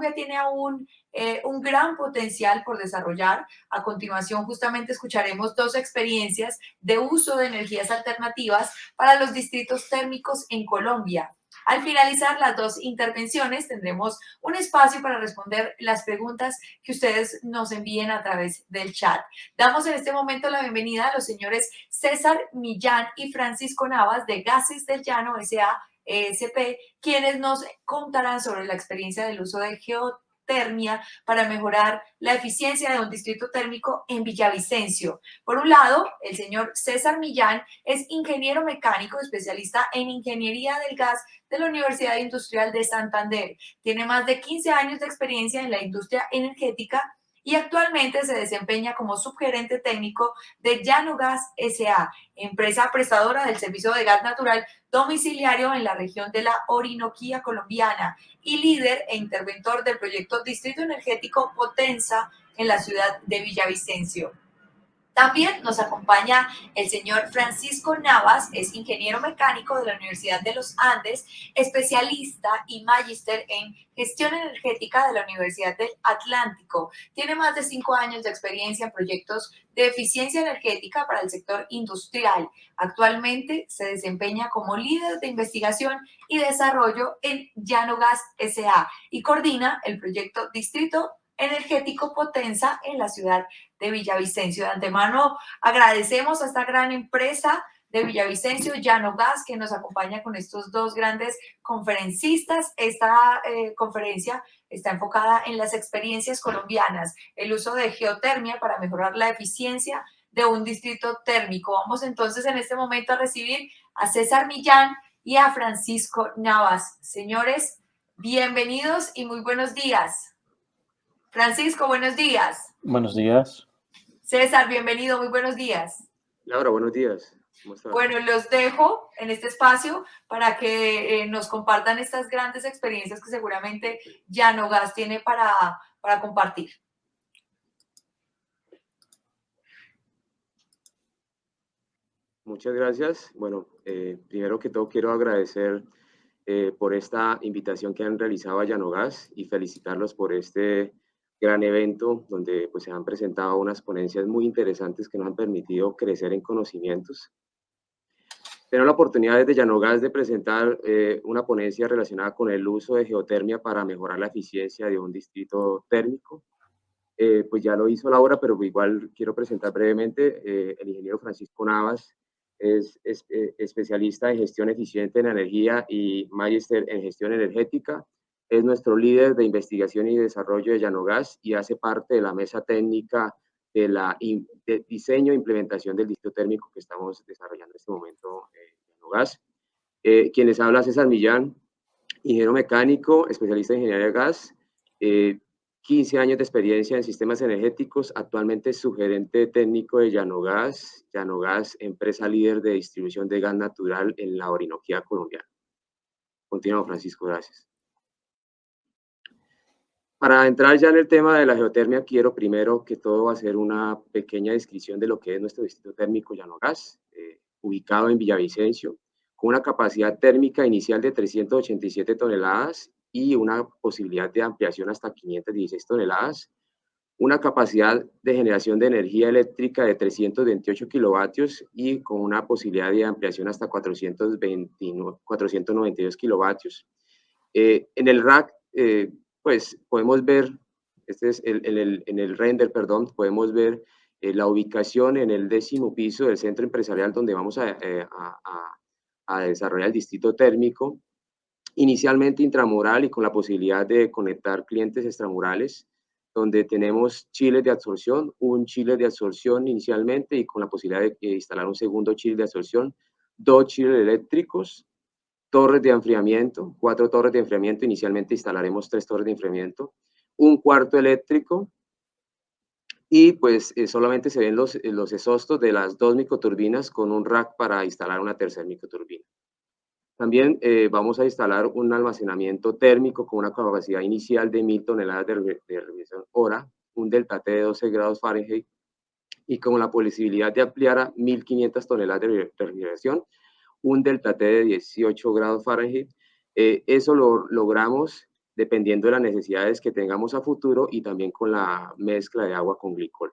Colombia tiene aún un gran potencial por desarrollar. A continuación, justamente escucharemos dos experiencias de uso de energías alternativas para los distritos térmicos en Colombia. Al finalizar las dos intervenciones, tendremos un espacio para responder las preguntas que ustedes nos envíen a través del chat. Damos en este momento la bienvenida a los señores César Millán y Francisco Navas de Gases del Llano S.A. ESP, quienes nos contarán sobre la experiencia del uso de geotermia para mejorar la eficiencia de un distrito térmico en Villavicencio. Por un lado, el señor César Millán es ingeniero mecánico, especialista en ingeniería del gas de la Universidad Industrial de Santander. Tiene más de 15 años de experiencia en la industria energética y actualmente se desempeña como subgerente técnico de Llano Gas S.A., empresa prestadora del servicio de gas natural domiciliario en la región de la Orinoquía colombiana y líder e interventor del proyecto Distrito Energético Potenza en la ciudad de Villavicencio. También nos acompaña el señor Francisco Navas, es ingeniero mecánico de la Universidad de los Andes, especialista y magíster en gestión energética de la Universidad del Atlántico. Tiene más de 5 años de experiencia en proyectos de eficiencia energética para el sector industrial. Actualmente se desempeña como líder de investigación y desarrollo en Llano Gas S.A. y coordina el proyecto Distrito Energético Potenza en la ciudad de Villavicencio. De antemano agradecemos a esta gran empresa de Villavicencio, Llano Gas, que nos acompaña con estos dos grandes conferencistas. Esta conferencia está enfocada en las experiencias colombianas, el uso de geotermia para mejorar la eficiencia de un distrito térmico. Vamos entonces en este momento a recibir a César Millán y a Francisco Navas. Señores, bienvenidos y muy buenos días. Francisco, buenos días. Buenos días. César, bienvenido, muy buenos días. Laura, buenos días. ¿Cómo estás? Bueno, los dejo en este espacio para que nos compartan estas grandes experiencias que seguramente Llano Gas tiene para compartir. Muchas gracias. Bueno, primero que todo quiero agradecer por esta invitación que han realizado a Llano Gas y felicitarlos por este gran evento donde pues, se han presentado unas ponencias muy interesantes que nos han permitido crecer en conocimientos. Tengo la oportunidad desde Llano Gas de presentar una ponencia relacionada con el uso de geotermia para mejorar la eficiencia de un distrito térmico. Pues ya lo hizo Laura, pero igual quiero presentar brevemente. El ingeniero Francisco Navas es especialista en gestión eficiente en energía y magíster en gestión energética. Es nuestro líder de investigación y desarrollo de Llano Gas y hace parte de la mesa técnica de diseño e implementación del distrito térmico que estamos desarrollando en este momento en Llano Gas. Quien les habla, César Millán, ingeniero mecánico, especialista en ingeniería de gas, 15 años de experiencia en sistemas energéticos, actualmente subgerente técnico de Llano Gas, empresa líder de distribución de gas natural en la Orinoquía colombiana. Continuamos, Francisco, gracias. Para entrar ya en el tema de la geotermia, quiero primero que todo hacer una pequeña descripción de lo que es nuestro distrito térmico Llano Gas, ubicado en Villavicencio, con una capacidad térmica inicial de 387 toneladas y una posibilidad de ampliación hasta 516 toneladas, una capacidad de generación de energía eléctrica de 328 kilovatios y con una posibilidad de ampliación hasta 492 kilovatios. En el rack, pues podemos ver, este es en el render, perdón, podemos ver la ubicación en el 10º piso del centro empresarial donde vamos a desarrollar el distrito térmico, inicialmente intramural y con la posibilidad de conectar clientes extramurales, donde tenemos chiles de absorción, un chile de absorción inicialmente y con la posibilidad de instalar un segundo chile de absorción, 2 chiles eléctricos, torres de enfriamiento, 4 torres de enfriamiento, inicialmente instalaremos 3 torres de enfriamiento, un cuarto eléctrico y pues solamente se ven los exhaustos de las 2 microturbinas con un rack para instalar una tercera microturbina. También vamos a instalar un almacenamiento térmico con una capacidad inicial de 1000 toneladas de refrigeración hora, un delta T de 12 grados Fahrenheit y con la posibilidad de ampliar a 1500 toneladas de refrigeración, un delta T de 18 grados Fahrenheit. Eso lo logramos dependiendo de las necesidades que tengamos a futuro y también con la mezcla de agua con glicol.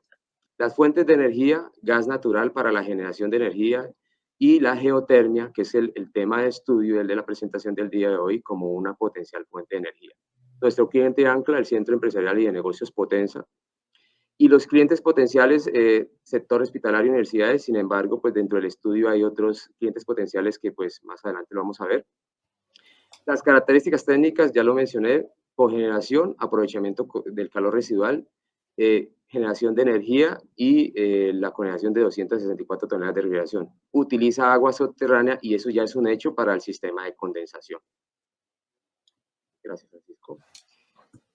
Las fuentes de energía, gas natural para la generación de energía y la geotermia, que es el tema de estudio, el de la presentación del día de hoy, como una potencial fuente de energía. Nuestro cliente ancla, el Centro Empresarial y de Negocios Potenza, y los clientes potenciales, sector hospitalario y universidades. Sin embargo, pues dentro del estudio hay otros clientes potenciales que pues más adelante lo vamos a ver. Las características técnicas, ya lo mencioné: cogeneración, aprovechamiento del calor residual, generación de energía y la cogeneración de 264 toneladas de refrigeración. Utiliza agua subterránea y eso ya es un hecho para el sistema de condensación. Gracias, Francisco.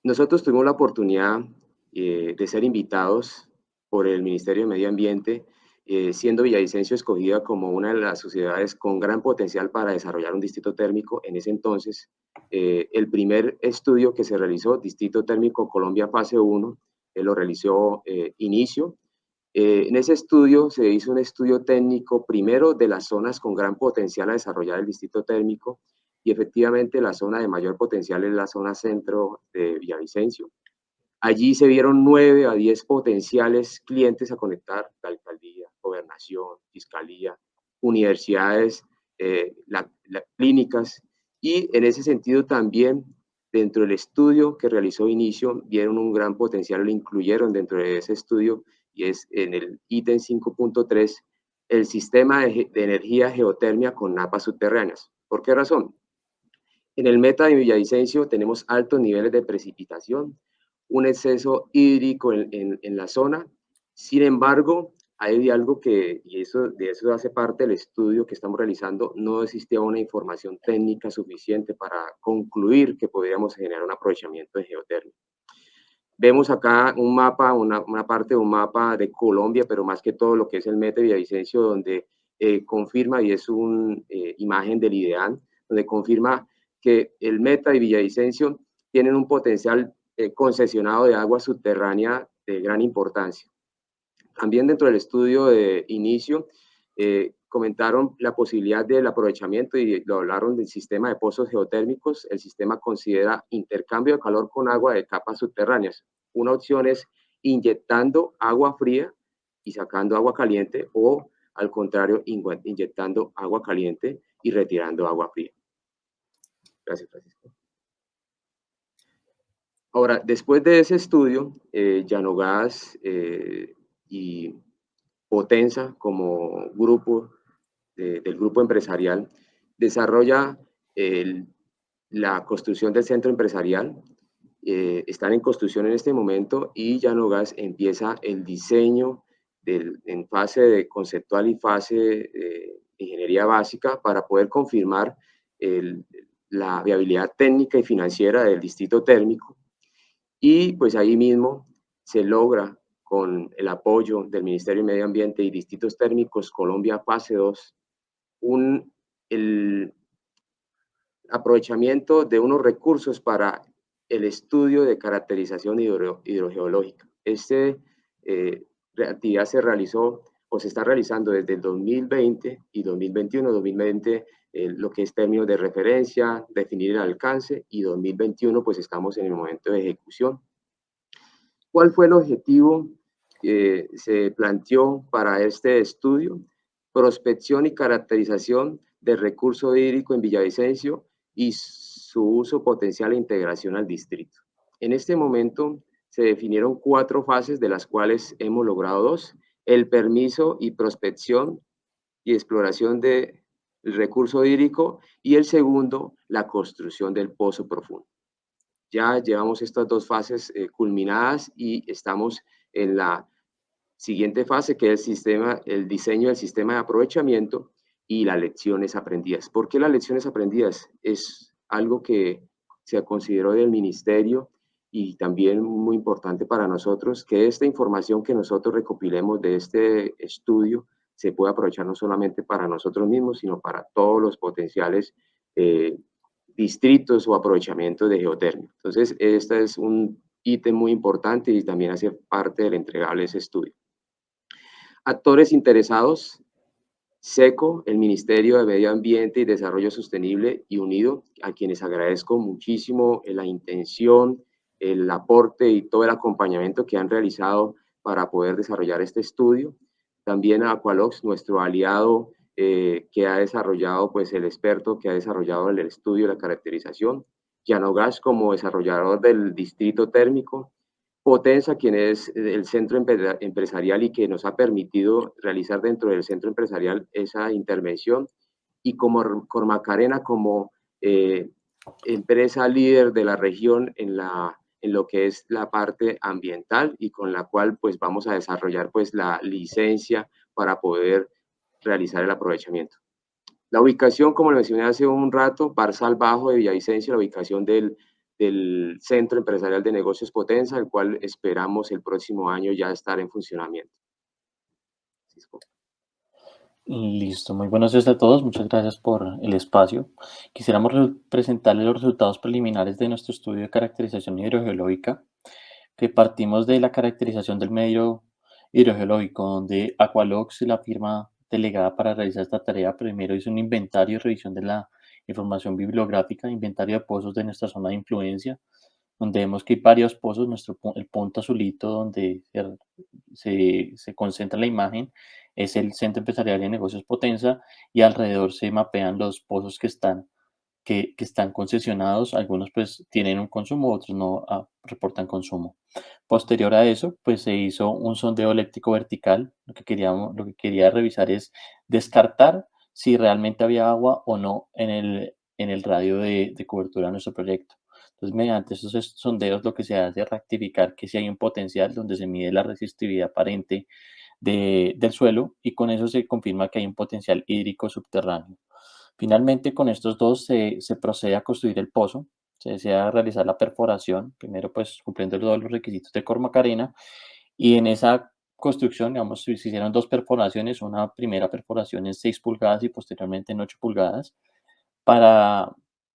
Nosotros tuvimos la oportunidad de ser invitados por el Ministerio de Medio Ambiente, siendo Villavicencio escogida como una de las sociedades con gran potencial para desarrollar un distrito térmico. En ese entonces, el primer estudio que se realizó, Distrito Térmico Colombia Fase 1, lo realizó Inicio. En ese estudio se hizo un estudio técnico primero de las zonas con gran potencial a desarrollar el distrito térmico, y efectivamente la zona de mayor potencial es la zona centro de Villavicencio. Allí se vieron 9 a 10 potenciales clientes a conectar: la alcaldía, gobernación, fiscalía, universidades, clínicas, y en ese sentido también dentro del estudio que realizó Inicio vieron un gran potencial, lo incluyeron dentro de ese estudio, y es en el ítem 5.3, el sistema de energía geotermia con napas subterráneas. ¿Por qué razón? En el meta de Villavicencio tenemos altos niveles de precipitación, un exceso hídrico en la zona. Sin embargo, hay algo que, y de eso hace parte del estudio que estamos realizando, no existía una información técnica suficiente para concluir que podríamos generar un aprovechamiento de geotermia. Vemos acá un mapa, una parte de un mapa de Colombia, pero más que todo lo que es el meta de Villavicencio, donde confirma, y es una imagen del IDEAN, donde confirma que el meta de Villavicencio tienen un potencial concesionado de agua subterránea de gran importancia. También dentro del estudio de Inicio comentaron la posibilidad del aprovechamiento y lo hablaron del sistema de pozos geotérmicos. El sistema considera intercambio de calor con agua de capas subterráneas. Una opción es inyectando agua fría y sacando agua caliente, o al contrario, inyectando agua caliente y retirando agua fría. Gracias, Francisco. Ahora, después de ese estudio, Llanogas y Potenza, como grupo del grupo empresarial, desarrolla la construcción del centro empresarial. Están en construcción en este momento, y Llanogas empieza el diseño en fase de conceptual y fase de ingeniería básica para poder confirmar la viabilidad técnica y financiera del distrito térmico. Y pues ahí mismo se logra, con el apoyo del Ministerio de Medio Ambiente y Distritos Térmicos Colombia Fase 2, el aprovechamiento de unos recursos para el estudio de caracterización hidrogeológica. Esta actividad se realizó o se está realizando desde el 2020 y 2021. 2020 lo que es términos de referencia, definir el alcance, y 2021 pues estamos en el momento de ejecución. ¿Cuál fue el objetivo que se planteó para este estudio? Prospección y caracterización del recurso hídrico en Villavicencio y su uso potencial e integración al distrito. En este momento se definieron 4 fases, de las cuales hemos logrado 2: el permiso y prospección y exploración del recurso hídrico, y el segundo, la construcción del pozo profundo. Ya llevamos estas 2 fases culminadas, y estamos en la siguiente fase, que es el diseño del sistema de aprovechamiento y las lecciones aprendidas. ¿Por qué las lecciones aprendidas? Es algo que se consideró del ministerio, y también muy importante para nosotros, que esta información que nosotros recopilemos de este estudio se pueda aprovechar no solamente para nosotros mismos, sino para todos los potenciales distritos o aprovechamientos de geotermia. Entonces, este es un ítem muy importante y también hace parte del entregable de ese estudio. Actores interesados: SECO, el Ministerio de Medio Ambiente y Desarrollo Sostenible y Unido, a quienes agradezco muchísimo la intención, el aporte y todo el acompañamiento que han realizado para poder desarrollar este estudio. También a Aqualox, nuestro aliado que ha desarrollado, pues el experto que ha desarrollado el estudio, la caracterización. Yanogas como desarrollador del distrito térmico. Potenza, quien es el centro empresarial y que nos ha permitido realizar dentro del centro empresarial esa intervención, y como Cormacarena como empresa líder de la región en lo que es la parte ambiental y con la cual pues vamos a desarrollar pues la licencia para poder realizar el aprovechamiento. La ubicación, como lo mencioné hace un rato, Barzal Bajo de Villavicencio, la ubicación del Centro Empresarial de Negocios Potenza, el cual esperamos el próximo año ya estar en funcionamiento. Listo, muy buenos días a todos, muchas gracias por el espacio. Quisiéramos presentarles los resultados preliminares de nuestro estudio de caracterización hidrogeológica, que partimos de la caracterización del medio hidrogeológico, donde Aqualox, la firma delegada para realizar esta tarea, primero hizo un inventario y revisión de la información bibliográfica, inventario de pozos de nuestra zona de influencia, donde vemos que hay varios pozos, el punto azulito donde se concentra la imagen es el Centro Empresarial de Negocios Potenza, y alrededor se mapean los pozos que están concesionados. Algunos pues tienen un consumo, otros no reportan consumo. Posterior a eso, pues se hizo un sondeo eléctrico vertical. Lo que quería revisar es descartar si realmente había agua o no en el radio de cobertura de nuestro proyecto. Entonces, mediante esos sondeos, lo que se hace es rectificar que si hay un potencial donde se mide la resistividad aparente del suelo, y con eso se confirma que hay un potencial hídrico subterráneo. Finalmente, con estos dos se procede a construir el pozo. Se desea realizar la perforación, primero pues cumpliendo todos los requisitos de Cormacarena, y en esa construcción, digamos, se hicieron dos perforaciones, una primera perforación en 6 pulgadas y posteriormente en 8 pulgadas, para,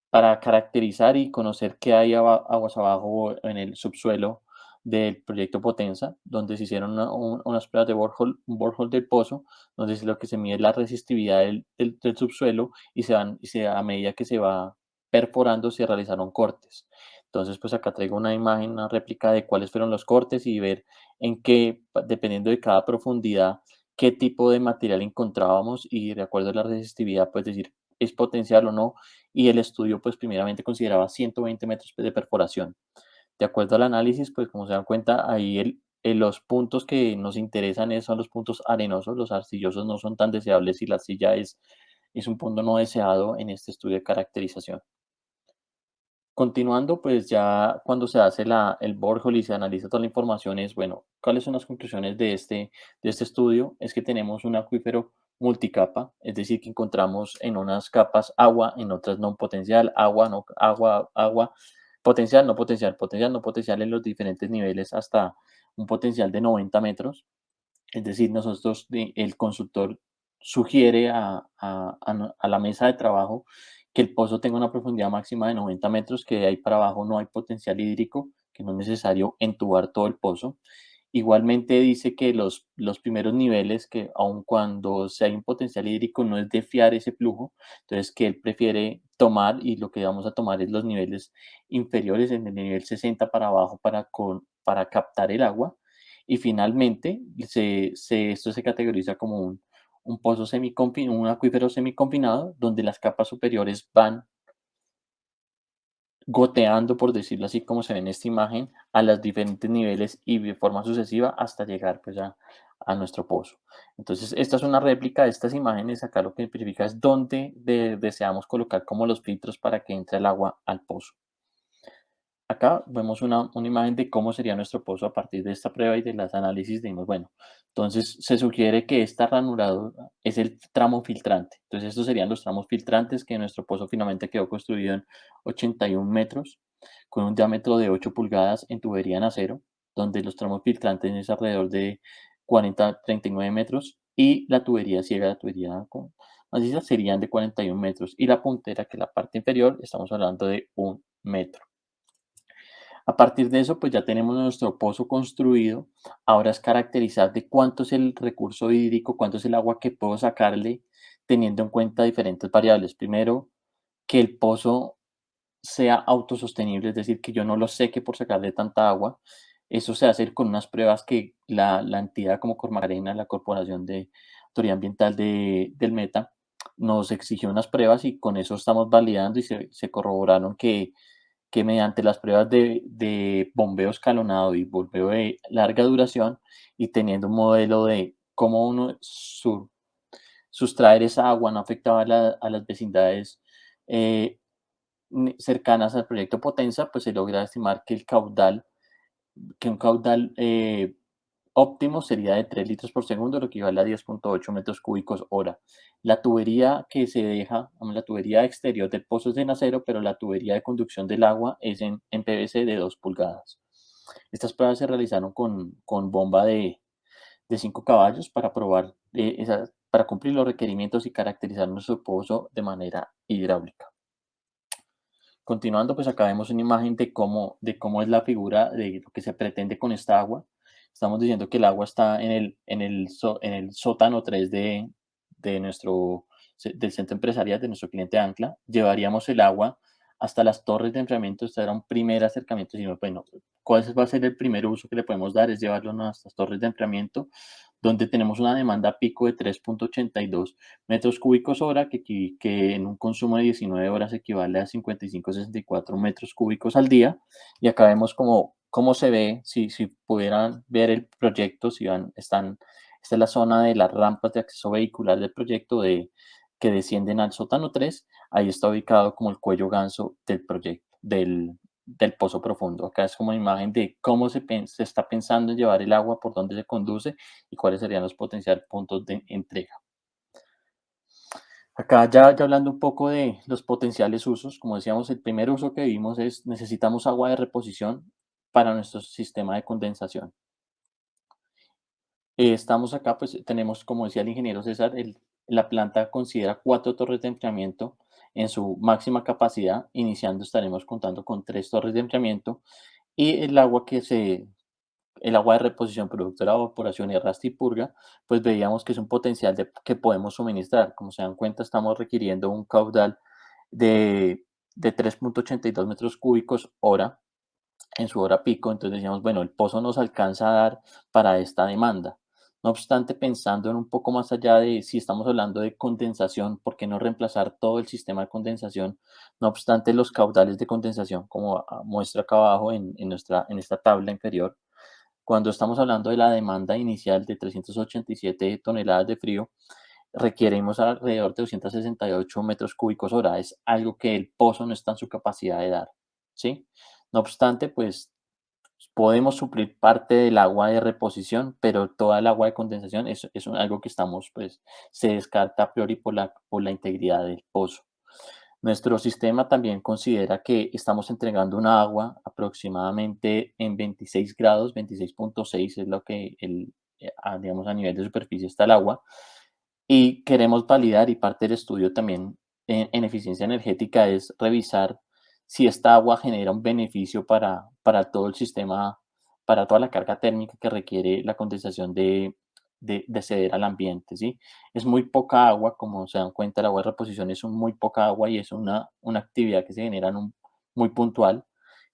para caracterizar y conocer qué hay aguas abajo en el subsuelo del proyecto Potenza, donde se hicieron unas pruebas de borehole, un borehole del pozo, donde lo que se mide es la resistividad del subsuelo, a medida que se va perforando se realizaron cortes. Entonces, pues acá traigo una imagen, una réplica de cuáles fueron los cortes y ver en qué, dependiendo de cada profundidad, qué tipo de material encontrábamos, y de acuerdo a la resistividad, pues decir es potencial o no, y el estudio pues primeramente consideraba 120 metros de perforación. De acuerdo al análisis, pues como se dan cuenta, ahí los puntos que nos interesan son los puntos arenosos, los arcillosos no son tan deseables y la arcilla es un punto no deseado en este estudio de caracterización. Continuando, pues ya cuando se hace el borehole y se analiza toda la información es, bueno, ¿cuáles son las conclusiones de este estudio? Es que tenemos un acuífero multicapa, es decir, que encontramos en unas capas agua, en otras no potencial, agua, no agua, agua, potencial, no potencial, potencial, no potencial en los diferentes niveles hasta un potencial de 90 metros. Es decir, el consultor sugiere a la mesa de trabajo que el pozo tenga una profundidad máxima de 90 metros, que de ahí para abajo no hay potencial hídrico, que no es necesario entubar todo el pozo. Igualmente dice que los primeros niveles, que aun cuando sea un potencial hídrico, no es de fiar ese flujo, entonces que él prefiere tomar, y lo que vamos a tomar es los niveles inferiores, en el nivel 60 para abajo, para captar el agua. Y finalmente, esto se categoriza como un pozo un acuífero semiconfinado, donde las capas superiores van goteando, por decirlo así, como se ve en esta imagen, a los diferentes niveles y de forma sucesiva hasta llegar pues a nuestro pozo. Entonces, esta es una réplica de estas imágenes. Acá lo que verifica es dónde deseamos colocar como los filtros para que entre el agua al pozo. Acá vemos una imagen de cómo sería nuestro pozo a partir de esta prueba y de los análisis. Dimos, bueno, entonces se sugiere que esta ranurado es el tramo filtrante. Entonces estos serían los tramos filtrantes, que nuestro pozo finalmente quedó construido en 81 metros, con un diámetro de 8 pulgadas en tubería en acero, donde los tramos filtrantes es alrededor de 39 metros, y la tubería ciega, la tubería con maciza, serían de 41 metros, y la puntera, que es la parte inferior, estamos hablando de 1 metro. A partir de eso, pues ya tenemos nuestro pozo construido. Ahora es caracterizar de cuánto es el recurso hídrico, cuánto es el agua que puedo sacarle, teniendo en cuenta diferentes variables. Primero, que el pozo sea autosostenible, es decir, que yo no lo seque por sacarle tanta agua. Eso se hace con unas pruebas que la entidad como Cormarena, la Corporación de Autoridad Ambiental del Meta, nos exigió unas pruebas y con eso estamos validando y se corroboraron que mediante las pruebas de bombeo escalonado y bombeo de larga duración y teniendo un modelo de cómo uno sustraer esa agua no afectaba a las vecindades eh, cercanas al proyecto Potenza, pues se logra estimar que un caudal óptimo sería de 3 litros por segundo, lo que equivale a 10,8 metros cúbicos hora. La tubería que se deja, la tubería exterior del pozo es en acero, pero la tubería de conducción del agua es en PVC de 2 pulgadas. Estas pruebas se realizaron con bomba de 5 caballos para probar, para cumplir los requerimientos y caracterizar nuestro pozo de manera hidráulica. Continuando, pues acá vemos una imagen de cómo es la figura de lo que se pretende con esta agua. Estamos diciendo que el agua está en el sótano 3 del centro empresarial de nuestro cliente Ancla. Llevaríamos el agua hasta las torres de enfriamiento. Este era un primer acercamiento, sino, bueno, ¿cuál va a ser el primer uso que le podemos dar? Es llevarlo a nuestras torres de enfriamiento, donde tenemos una demanda pico de 3,82 metros cúbicos hora, que en un consumo de 19 horas equivale a 55,64 metros cúbicos al día. Y acá vemos cómo se ve, si pudieran ver el proyecto, esta es la zona de las rampas de acceso vehicular del proyecto que descienden al sótano 3. Ahí está ubicado como el cuello ganso del proyecto, del pozo profundo. Acá es como una imagen de cómo se está pensando en llevar el agua, por dónde se conduce y cuáles serían los potenciales puntos de entrega. Acá ya hablando un poco de los potenciales usos, como decíamos, el primer uso que vimos es necesitamos agua de reposición para nuestro sistema de condensación. Estamos acá, pues tenemos, como decía el ingeniero César, la planta considera 4 torres de enfriamiento en su máxima capacidad. Iniciando estaremos contando con 3 torres de enfriamiento y el agua de reposición producto de la evaporación y arrastre y purga, pues veíamos que es un potencial que podemos suministrar. Como se dan cuenta, estamos requiriendo un caudal de 3,82 metros cúbicos hora en su hora pico. Entonces decíamos, bueno, el pozo nos alcanza a dar para esta demanda. No obstante, pensando en un poco más allá de si estamos hablando de condensación, ¿por qué no reemplazar todo el sistema de condensación? No obstante, los caudales de condensación, como muestra acá abajo en esta tabla inferior, cuando estamos hablando de la demanda inicial de 387 toneladas de frío, requerimos alrededor de 268 metros cúbicos hora. Es algo que el pozo no está en su capacidad de dar, ¿sí? No obstante, pues podemos suplir parte del agua de reposición, pero toda el agua de condensación es algo que pues, se descarta a priori por la integridad del pozo. Nuestro sistema también considera que estamos entregando una agua aproximadamente en 26 grados, 26,6 es lo que digamos, a nivel de superficie está el agua. Y queremos validar, y parte del estudio también en eficiencia energética es revisar si esta agua genera un beneficio para todo el sistema, para toda la carga térmica que requiere la condensación de ceder al ambiente, ¿sí? Es muy poca agua, como se dan cuenta, el agua de reposición es muy poca agua y es una actividad que se genera muy puntual,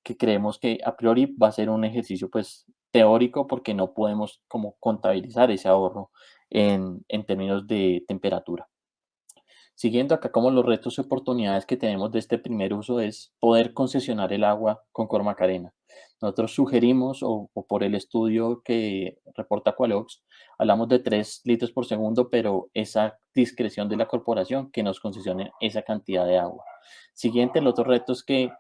que creemos que a priori va a ser un ejercicio pues teórico porque no podemos como contabilizar ese ahorro en términos de temperatura. Siguiendo acá como los retos y oportunidades que tenemos de este primer uso es poder concesionar el agua con Cormacarena. Nosotros sugerimos, o por el estudio que reporta Qualox, hablamos de 3 litros por segundo, pero esa discreción de la corporación que nos concesione esa cantidad de agua. Siguiente, el otro reto es que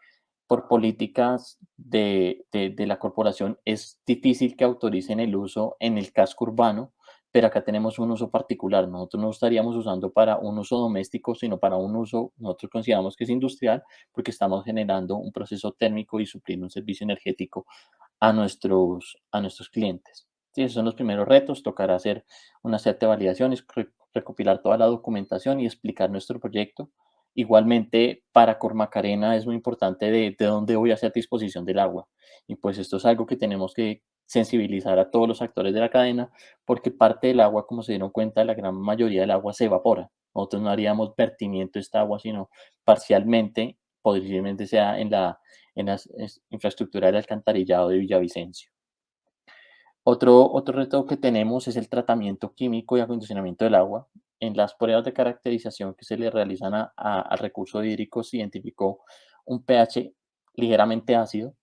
por políticas de la corporación es difícil que autoricen el uso en el casco urbano, pero acá tenemos un uso particular. Nosotros no estaríamos usando para un uso doméstico, sino para un uso, nosotros consideramos que es industrial, porque estamos generando un proceso térmico y supliendo un servicio energético a nuestros clientes. Sí, esos son los primeros retos. Tocará hacer una serie de validaciones, recopilar toda la documentación y explicar nuestro proyecto Igualmente, para Cormacarena es muy importante de dónde voy a hacer disposición del agua. Y pues esto es algo que tenemos que sensibilizar a todos los actores de la cadena, porque parte del agua, como se dieron cuenta, la gran mayoría del agua se evapora. Nosotros no haríamos vertimiento de esta agua, sino parcialmente, posiblemente sea en la infraestructura del alcantarillado de Villavicencio. Otro reto que tenemos es el tratamiento químico y acondicionamiento del agua. En las pruebas de caracterización que se le realizan al recurso hídrico se identificó un pH ligeramente ácido.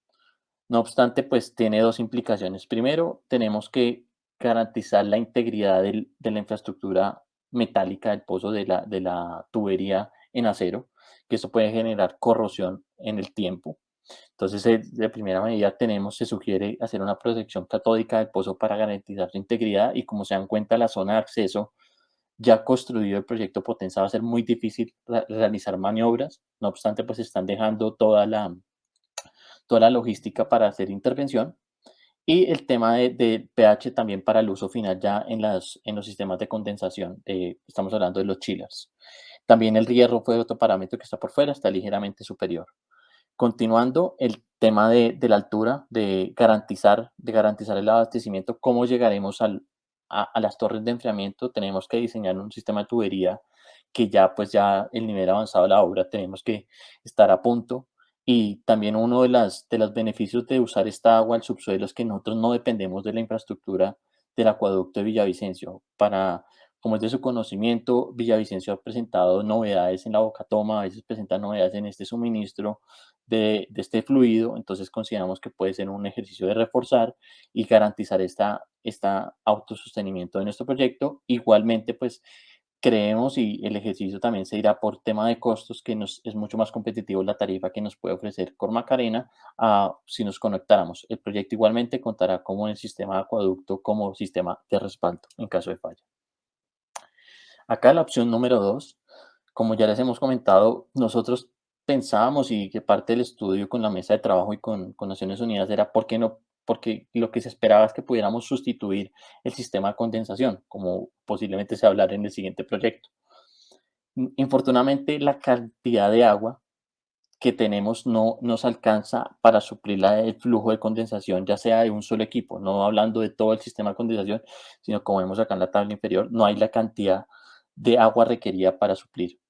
No obstante, pues tiene dos implicaciones. Primero, tenemos que garantizar la integridad de la infraestructura metálica del pozo de la tubería en acero, que eso puede generar corrosión en el tiempo. Entonces, de primera medida se sugiere hacer una protección catódica del pozo para garantizar su integridad y como se dan cuenta, la zona de acceso ya construido el proyecto Potenza va a ser muy difícil realizar maniobras. No obstante, pues están dejando toda la logística para hacer intervención. Y el tema de pH también para el uso final ya en los sistemas de condensación. Estamos hablando de los chillers. También el hierro fue otro parámetro que está por fuera, está ligeramente superior. Continuando, el tema de la altura, de garantizar el abastecimiento, ¿cómo llegaremos a las torres de enfriamiento? Tenemos que diseñar un sistema de tubería que ya, pues ya el nivel avanzado de la obra tenemos que estar a punto. Y también uno de los beneficios de usar esta agua al subsuelo es que nosotros no dependemos de la infraestructura del acueducto de Villavicencio. Como es de su conocimiento, Villavicencio ha presentado novedades en la bocatoma, a veces presenta novedades en este suministro de este fluido, entonces consideramos que puede ser un ejercicio de reforzar y garantizar esta autosostenimiento de nuestro proyecto. Igualmente, pues creemos y el ejercicio también se irá por tema de costos, que es mucho más competitivo la tarifa que nos puede ofrecer Cormacarena si nos conectáramos. El proyecto igualmente contará como el sistema de acueducto como sistema de respaldo en caso de falla. Acá la opción número 2, como ya les hemos comentado, nosotros pensábamos y que parte del estudio con la mesa de trabajo y con Naciones Unidas era por qué no, porque lo que se esperaba es que pudiéramos sustituir el sistema de condensación, como posiblemente se hablará en el siguiente proyecto. Infortunadamente, la cantidad de agua que tenemos no nos alcanza para suplir el flujo de condensación, ya sea de un solo equipo, no hablando de todo el sistema de condensación, sino como vemos acá en la tabla inferior, no hay la cantidad de agua requerida para suplir.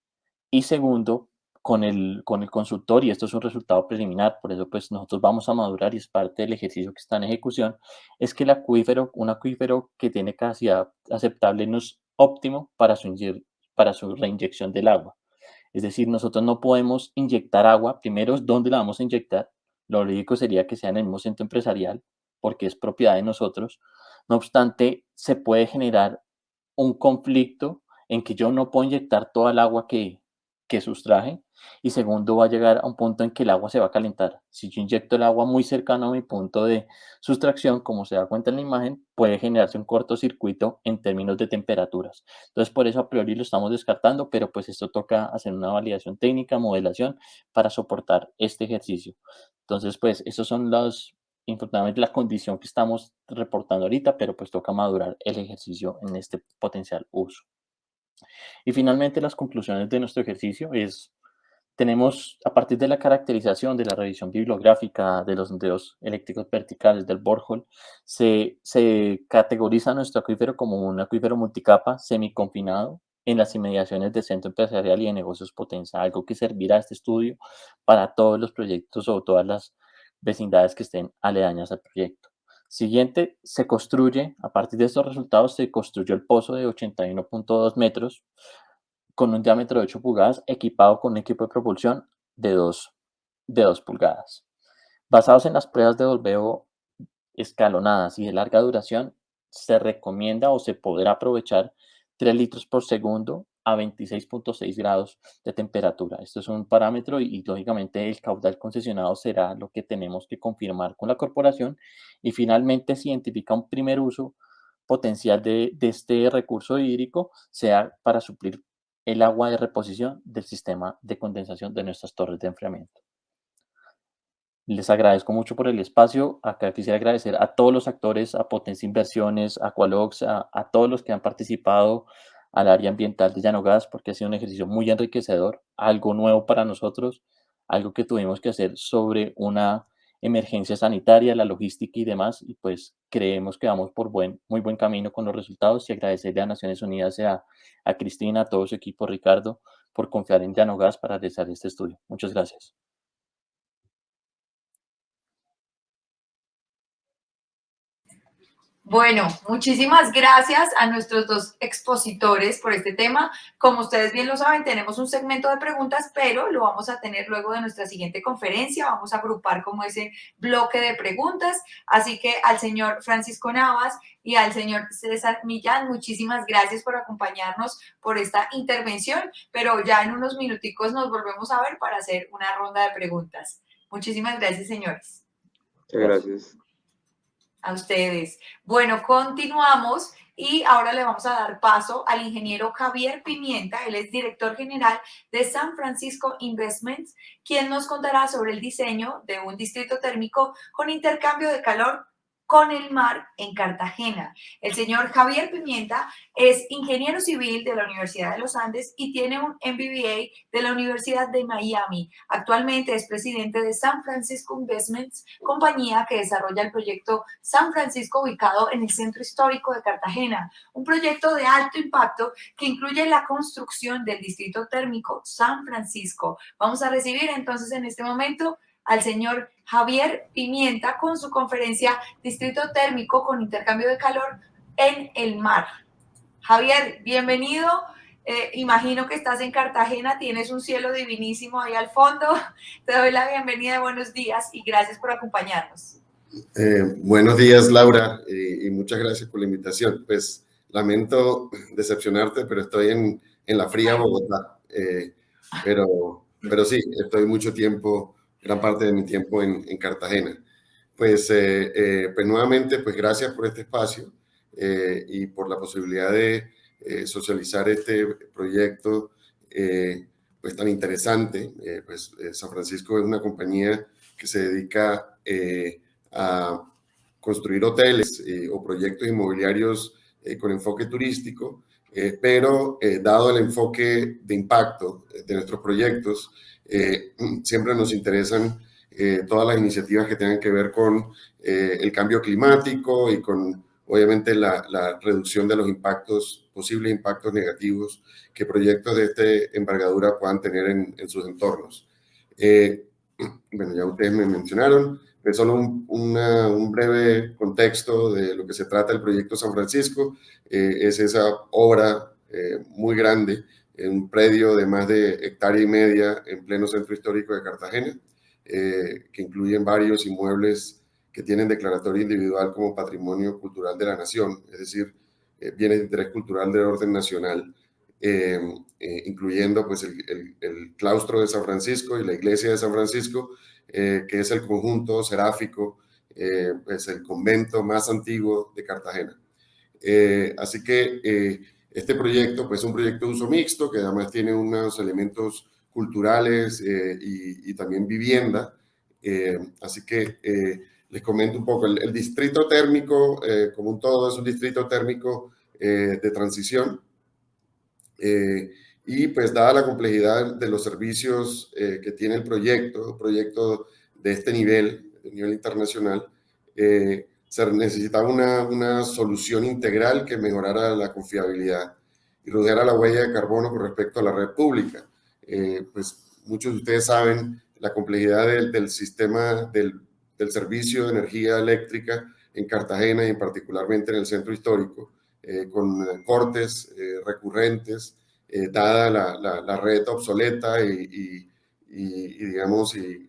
Y segundo, con el consultor, y esto es un resultado preliminar, por eso pues nosotros vamos a madurar y es parte del ejercicio que está en ejecución, es que un acuífero que tiene capacidad aceptable no es óptimo para su reinyección del agua. Es decir, nosotros no podemos inyectar agua. Primero, ¿dónde la vamos a inyectar? Lo lógico sería que sea en el mismo centro empresarial, porque es propiedad de nosotros. No obstante, se puede generar un conflicto en que yo no puedo inyectar toda el agua que sustraje. Y segundo, va a llegar a un punto en que el agua se va a calentar. Si yo inyecto el agua muy cercano a mi punto de sustracción, como se da cuenta en la imagen, puede generarse un cortocircuito en términos de temperaturas. Entonces, por eso a priori lo estamos descartando, pero pues esto toca hacer una validación técnica, modelación, para soportar este ejercicio. Entonces, pues, esos son infortunadamente la condición que estamos reportando ahorita, pero pues toca madurar el ejercicio en este potencial uso. Y finalmente las conclusiones de nuestro ejercicio tenemos a partir de la caracterización, de la revisión bibliográfica, de los sondeos eléctricos verticales del borehole, se categoriza nuestro acuífero como un acuífero multicapa semiconfinado en las inmediaciones del centro empresarial y de negocios Potenza, algo que servirá a este estudio para todos los proyectos o todas las vecindades que estén aledañas al proyecto. Siguiente, a partir de estos resultados, se construyó el pozo de 81.2 metros con un diámetro de 8 pulgadas, equipado con un equipo de propulsión de 2 pulgadas. Basados en las pruebas de volveo escalonadas y de larga duración, se recomienda o se podrá aprovechar 3 litros por segundo a 26.6 grados de temperatura. Esto es un parámetro y lógicamente el caudal concesionado será lo que tenemos que confirmar con la corporación. Y finalmente se identifica un primer uso potencial de este recurso hídrico, sea para suplir el agua de reposición del sistema de condensación de nuestras torres de enfriamiento. Les agradezco mucho por el espacio. Acá quisiera agradecer a todos los actores, a Potencia Inversiones, a Qualox, a todos los que han participado, al área ambiental de Llanogas, porque ha sido un ejercicio muy enriquecedor, algo nuevo para nosotros, algo que tuvimos que hacer sobre una emergencia sanitaria, la logística y demás, y pues creemos que vamos por muy buen camino con los resultados y agradecerle a Naciones Unidas y a Cristina, a todo su equipo, Ricardo, por confiar en Llanogas para realizar este estudio. Muchas gracias. Bueno, muchísimas gracias a nuestros dos expositores por este tema. Como ustedes bien lo saben, tenemos un segmento de preguntas, pero lo vamos a tener luego de nuestra siguiente conferencia. Vamos a agrupar como ese bloque de preguntas. Así que al señor Francisco Navas y al señor César Millán, muchísimas gracias por acompañarnos por esta intervención, pero ya en unos minuticos nos volvemos a ver para hacer una ronda de preguntas. Muchísimas gracias, señores. Muchas gracias. A ustedes. Bueno, continuamos y ahora le vamos a dar paso al ingeniero Javier Pimienta. Él es director general de San Francisco Investments, quien nos contará sobre el diseño de un distrito térmico con intercambio de calor con el mar en Cartagena. El señor Javier Pimienta es ingeniero civil de la Universidad de los Andes y tiene un MBA de la Universidad de Miami. Actualmente es presidente de San Francisco Investments, compañía que desarrolla el proyecto San Francisco ubicado en el centro histórico de Cartagena, un proyecto de alto impacto que incluye la construcción del distrito térmico San Francisco. Vamos a recibir entonces en este momento al señor Javier Pimienta con su conferencia Distrito Térmico con intercambio de calor en el mar. Javier, bienvenido. Imagino que estás en Cartagena, tienes un cielo divinísimo ahí al fondo. Te doy la bienvenida, buenos días y gracias por acompañarnos. Buenos días, Laura, y muchas gracias por la invitación. Pues lamento decepcionarte, pero estoy en la fría Bogotá. Pero sí, estoy mucho tiempo, gran parte de mi tiempo en Cartagena. Pues nuevamente, pues gracias por este espacio y por la posibilidad de socializar este proyecto pues tan interesante. San Francisco es una compañía que se dedica a construir hoteles o proyectos inmobiliarios con enfoque turístico, pero dado el enfoque de impacto de nuestros proyectos, siempre nos interesan todas las iniciativas que tengan que ver con el cambio climático y con, obviamente, la reducción de los impactos, posibles impactos negativos que proyectos de esta envergadura puedan tener en sus entornos. Bueno, ya ustedes me mencionaron, pero solo un breve contexto de lo que se trata el proyecto San Francisco. Es esa obra muy grande, un predio de más de 1,5 hectáreas en pleno centro histórico de Cartagena, que incluyen varios inmuebles que tienen declaratoria individual como patrimonio cultural de la nación, es decir, bienes de interés cultural del orden nacional, incluyendo pues el claustro de San Francisco y la iglesia de San Francisco, que es el conjunto seráfico, pues el convento más antiguo de Cartagena. Así que este proyecto pues es un proyecto de uso mixto que además tiene unos elementos culturales y también vivienda. Así que les comento un poco. El distrito térmico, como un todo, es un distrito térmico de transición. Y pues dada la complejidad de los servicios que tiene el proyecto, un proyecto de este nivel, de nivel internacional, se necesitaba una solución integral que mejorara la confiabilidad y redujera la huella de carbono con respecto a la red pública. Pues muchos de ustedes saben la complejidad del sistema del servicio de energía eléctrica en Cartagena y particularmente en el centro histórico, con cortes recurrentes, dada la red obsoleta digamos, y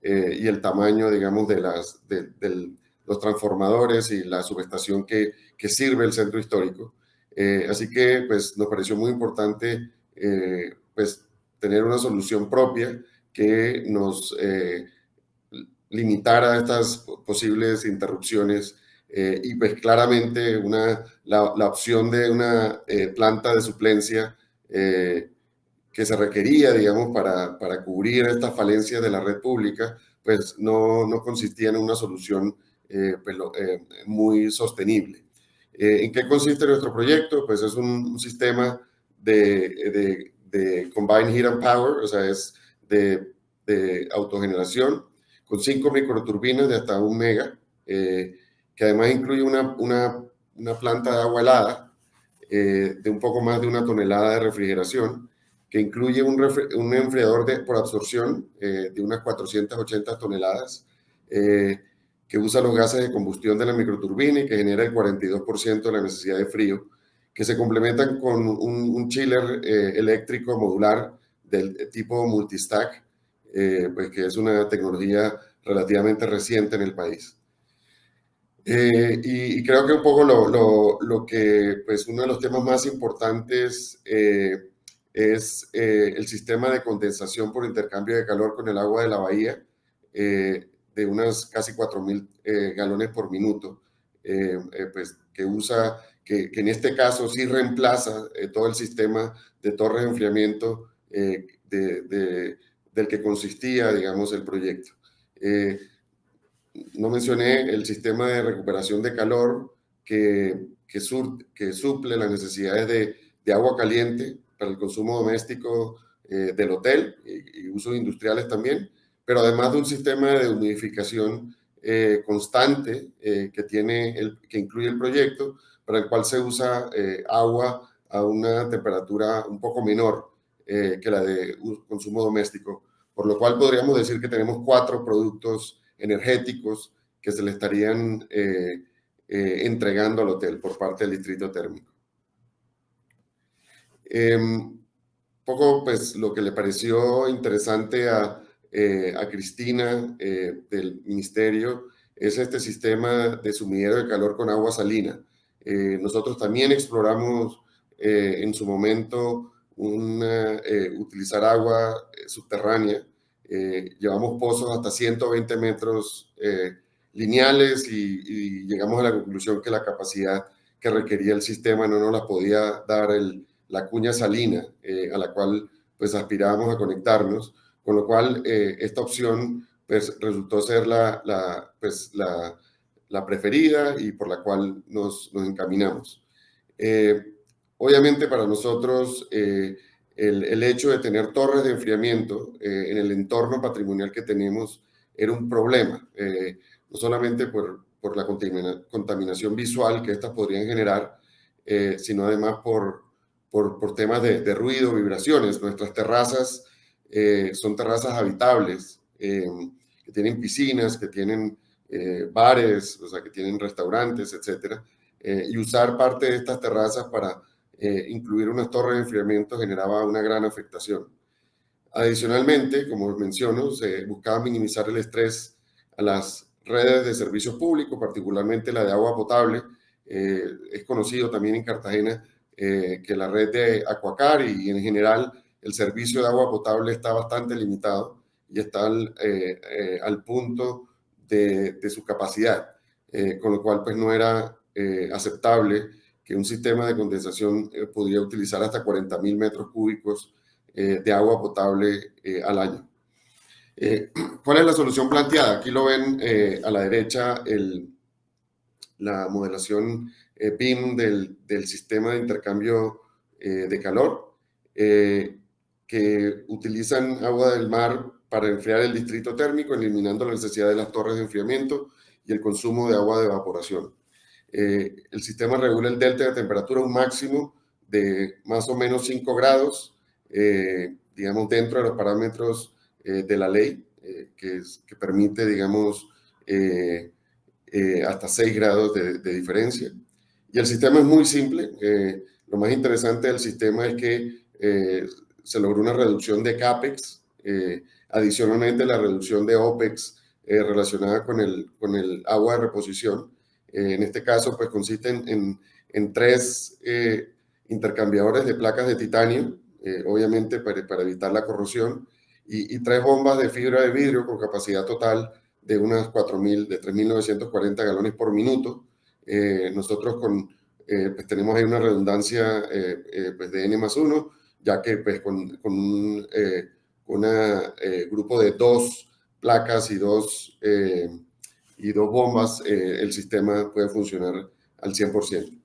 el tamaño, digamos, de los transformadores y la subestación que sirve el centro histórico. Así que pues, nos pareció muy importante pues, tener una solución propia que nos limitara estas posibles interrupciones y pues claramente la opción de una planta de suplencia que se requería, digamos, para cubrir estas falencias de la red pública, pues no consistía en una solución muy sostenible. ¿En qué consiste nuestro proyecto? Pues es un sistema de Combined Heat and Power, o sea, es de autogeneración, con 5 microturbinas de hasta 1 mega, que además incluye una planta de agua helada de un poco más de 1 tonelada de refrigeración, que incluye un enfriador por absorción de unas 480 toneladas, que usa los gases de combustión de la microturbina y que genera el 42% de la necesidad de frío, que se complementan con un chiller eléctrico modular del tipo multistack, pues que es una tecnología relativamente reciente en el país. Y creo que un poco lo que, pues uno de los temas más importantes es el sistema de condensación por intercambio de calor con el agua de la bahía, de unas casi 4.000 galones por minuto, pues que usa, que en este caso sí reemplaza todo el sistema de torres de enfriamiento del que consistía, digamos, el proyecto. No mencioné el sistema de recuperación de calor que suple las necesidades de agua caliente para el consumo doméstico del hotel y usos industriales también, pero además de un sistema de humidificación constante que incluye el proyecto, para el cual se usa agua a una temperatura un poco menor que la de consumo doméstico, por lo cual podríamos decir que tenemos 4 productos energéticos que se le estarían entregando al hotel por parte del distrito térmico. Poco, pues, lo que le pareció interesante a Cristina del ministerio es este sistema de sumidero de calor con agua salina. Nosotros también exploramos en su momento utilizar agua subterránea. Llevamos pozos hasta 120 metros lineales y llegamos a la conclusión que la capacidad que requería el sistema no nos la podía dar la cuña salina a la cual pues aspirábamos a conectarnos, con lo cual esta opción pues resultó ser la preferida y por la cual nos encaminamos. Obviamente para nosotros el hecho de tener torres de enfriamiento en el entorno patrimonial que tenemos era un problema, no solamente por la contaminación visual que estas podrían generar, sino además por temas de ruido, vibraciones. Nuestras terrazas son terrazas habitables, que tienen piscinas, que tienen bares, o sea, que tienen restaurantes, etcétera, y usar parte de estas terrazas para incluir unas torres de enfriamiento generaba una gran afectación. Adicionalmente, como menciono, se buscaba minimizar el estrés a las redes de servicios públicos, particularmente la de agua potable. Es conocido también en Cartagena que la red de Aquacar y en general el servicio de agua potable está bastante limitado y está al punto de su capacidad, con lo cual pues no era aceptable que un sistema de condensación pudiera utilizar hasta 40.000 metros cúbicos de agua potable al año. ¿Cuál es la solución planteada? Aquí lo ven a la derecha la modelación BIM del sistema de intercambio de calor, que utilizan agua del mar para enfriar el distrito térmico, eliminando la necesidad de las torres de enfriamiento y el consumo de agua de evaporación. El sistema regula el delta de temperatura a un máximo de más o menos 5 grados, digamos, dentro de los parámetros de la ley, que permite, digamos, hasta 6 grados de diferencia. Y el sistema es muy simple. Lo más interesante del sistema es que se logró una reducción de CAPEX, adicionalmente la reducción de OPEX relacionada con el agua de reposición. En este caso, pues consiste en 3 intercambiadores de placas de titanio, obviamente para evitar la corrosión, y 3 bombas de fibra de vidrio con capacidad total de unas 3.940 galones por minuto. Nosotros pues tenemos ahí una redundancia pues de N+1, ya que pues con un grupo de 2 placas y dos bombas, el sistema puede funcionar al 100%.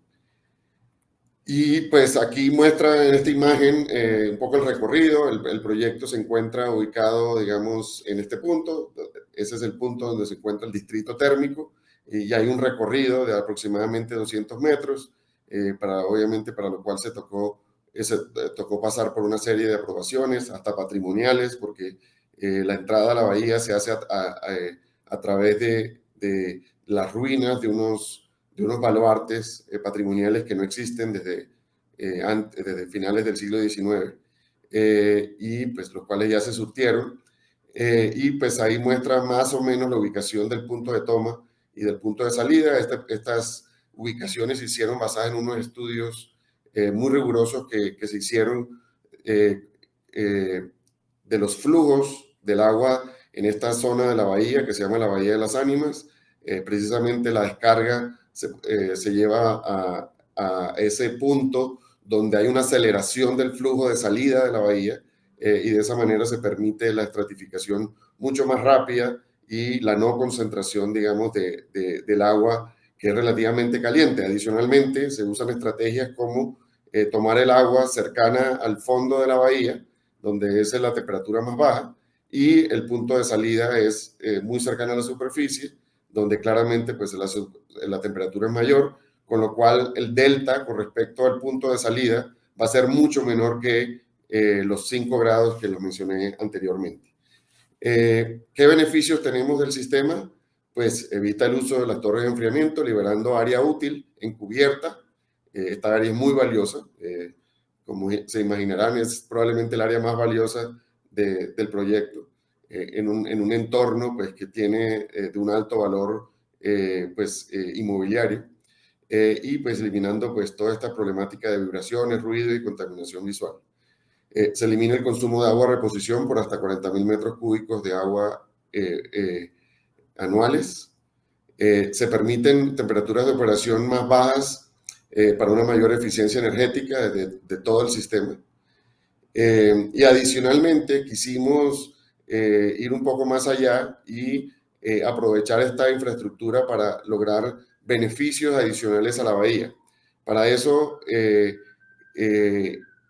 Y pues aquí muestra en esta imagen un poco el recorrido. El proyecto se encuentra ubicado, digamos, en este punto. Ese es el punto donde se encuentra el distrito térmico y hay un recorrido de aproximadamente 200 metros, obviamente para lo cual se tocó pasar por una serie de aprobaciones, hasta patrimoniales, porque la entrada a la bahía se hace a través de las ruinas de unos baluartes patrimoniales que no existen desde finales del siglo XIX, y pues los cuales ya se surtieron. Y pues ahí muestra más o menos la ubicación del punto de toma y del punto de salida. Estas ubicaciones se hicieron basadas en unos estudios muy rigurosos que se hicieron eh, de los flujos del agua en esta zona de la bahía que se llama la Bahía de las Ánimas. Precisamente la descarga se lleva a ese punto donde hay una aceleración del flujo de salida de la bahía, y de esa manera se permite la estratificación mucho más rápida y la no concentración, digamos, del agua, que es relativamente caliente. Adicionalmente, se usan estrategias como tomar el agua cercana al fondo de la bahía, donde es la temperatura más baja, y el punto de salida es muy cercano a la superficie, donde claramente pues la temperatura es mayor, con lo cual el delta con respecto al punto de salida va a ser mucho menor que los 5 grados que los mencioné anteriormente. ¿Qué beneficios tenemos del sistema? Pues evita el uso de las torres de enfriamiento, liberando área útil encubierta. Esta área es muy valiosa. Como se imaginarán, es probablemente el área más valiosa del proyecto, en un entorno pues, que tiene de un alto valor inmobiliario, y pues eliminando pues, toda esta problemática de vibraciones, ruido y contaminación visual. Se elimina el consumo de agua a reposición por hasta 40.000 metros cúbicos de agua anuales. Se permiten temperaturas de operación más bajas para una mayor eficiencia energética de todo el sistema. Y adicionalmente quisimos ir un poco más allá y aprovechar esta infraestructura para lograr beneficios adicionales a la bahía. Para eso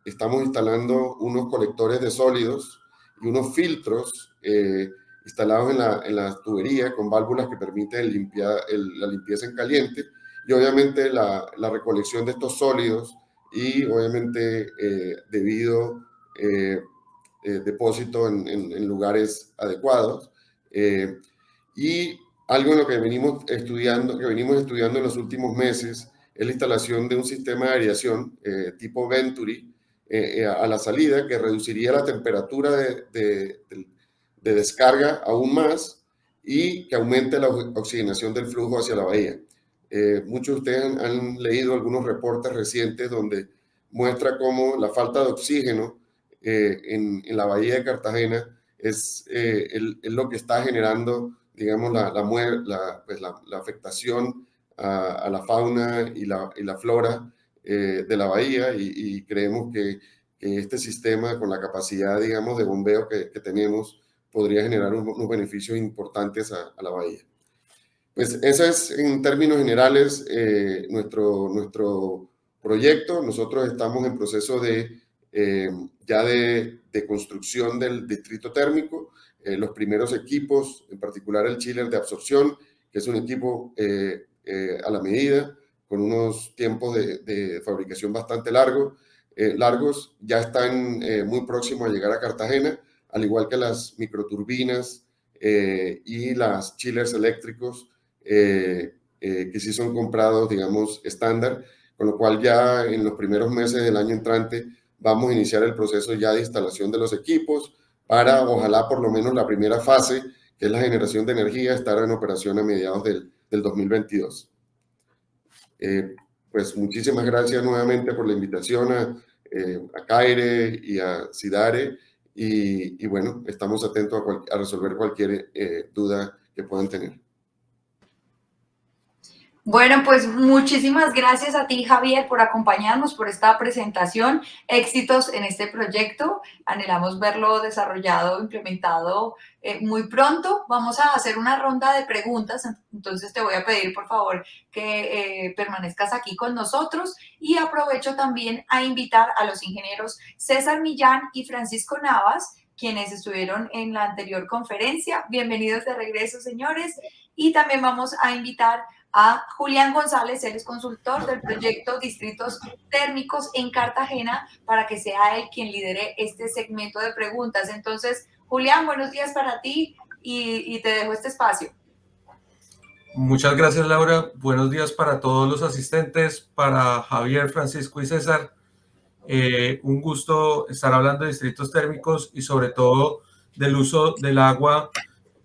estamos instalando unos colectores de sólidos y unos filtros instalados en la tubería con válvulas que permiten la limpieza en caliente, y obviamente la recolección de estos sólidos y obviamente debido depósito en lugares adecuados. Y algo en lo que venimos estudiando en los últimos meses es la instalación de un sistema de aireación tipo Venturi a la salida, que reduciría la temperatura de descarga aún más y que aumente la oxigenación del flujo hacia la bahía. Muchos de ustedes han leído algunos reportes recientes donde muestra cómo la falta de oxígeno en la bahía de Cartagena es lo que está generando, digamos, la afectación a la fauna y la flora de la bahía, y creemos que este sistema, con la capacidad, digamos, de bombeo que tenemos, podría generar unos beneficios importantes a la bahía. Pues ese es, en términos generales, nuestro proyecto. Nosotros estamos en proceso ya de construcción del distrito térmico. Los primeros equipos, en particular el chiller de absorción, que es un equipo a la medida, con unos tiempos de fabricación bastante largos, ya están muy próximos a llegar a Cartagena, al igual que las microturbinas y las chillers eléctricos, que sí son comprados, digamos, estándar, con lo cual ya en los primeros meses del año entrante vamos a iniciar el proceso ya de instalación de los equipos para, ojalá, por lo menos la primera fase, que es la generación de energía, estar en operación a mediados del 2022. Pues muchísimas gracias nuevamente por la invitación a CAIRE y a CIDARE, y bueno, estamos atentos a resolver cualquier duda que puedan tener. Bueno, pues muchísimas gracias a ti, Javier, por acompañarnos, por esta presentación. Éxitos en este proyecto. Anhelamos verlo desarrollado, implementado muy pronto. Vamos a hacer una ronda de preguntas, entonces te voy a pedir, por favor, que permanezcas aquí con nosotros y aprovecho también a invitar a los ingenieros César Millán y Francisco Navas, quienes estuvieron en la anterior conferencia. Bienvenidos de regreso, señores. Y también vamos a invitar a Julián González, él es consultor del proyecto Distritos Térmicos en Cartagena, para que sea él quien lidere este segmento de preguntas. Entonces, Julián, buenos días para ti y te dejo este espacio. Muchas gracias, Laura. Buenos días para todos los asistentes, para Javier, Francisco y César. Un gusto estar hablando de distritos térmicos y sobre todo del uso del agua